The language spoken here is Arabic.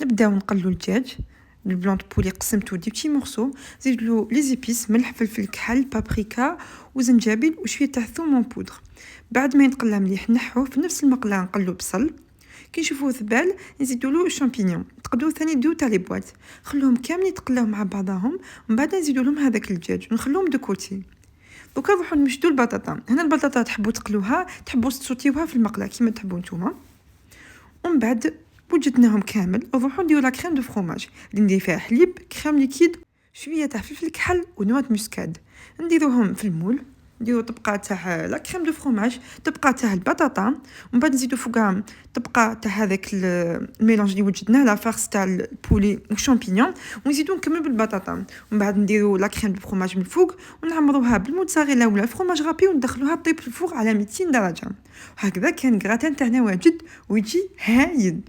نبداو نقلو الدجاج البلون بولي قسمتو دي بتي مورسو، زيدلو لي زيبيس ملح فلفل كحل بابريكا وزنجبيل وشويه تاع ثوم اون بودر. بعد ما ينقلى مليح نحوه في نفس المقله نقلو بصل، كي نشوفوه ذبال نزيدولو شامبينيون، تقدروا ثاني ديو تاع لي بواط، خلوهم كامل يتقلاو مع بعضهم ومن بعد نزيدو لهم هذاك الدجاج ونخلوهم دو كوتي. دوكا نروحو نمشدو البطاطا، هنا البطاطا تحبوا تقلوها تحبوا تسوتيوها في المقله كيما تحبوا نتوما، ومن بعد وجدناهم كامل نروحو نديرو لا كريم دو فروماج اللي ندير فيها حليب كريم ليكيد شويه تاع فلفل كحل ونواه موسكاد، نديروهم في المول، نديرو طبقه تاع لا كريم دو فروماج، طبقه تاع البطاطا، ومن بعد نزيدو فوقها طبقه تاع هذاك الميلانج اللي وجدناه لا فارس تاع البولي والشامبينيون، ونزيدو نكمل بالبطاطا، ومن بعد نديرو لا كريم دو فروماج من الفوق ونعمروها بالموتزاريلا ولا الفرماج رابي وندخلوها طيب في الفوق على 200 درجه. هكذا كان غراتان تاعنا واجد ويجي هايل.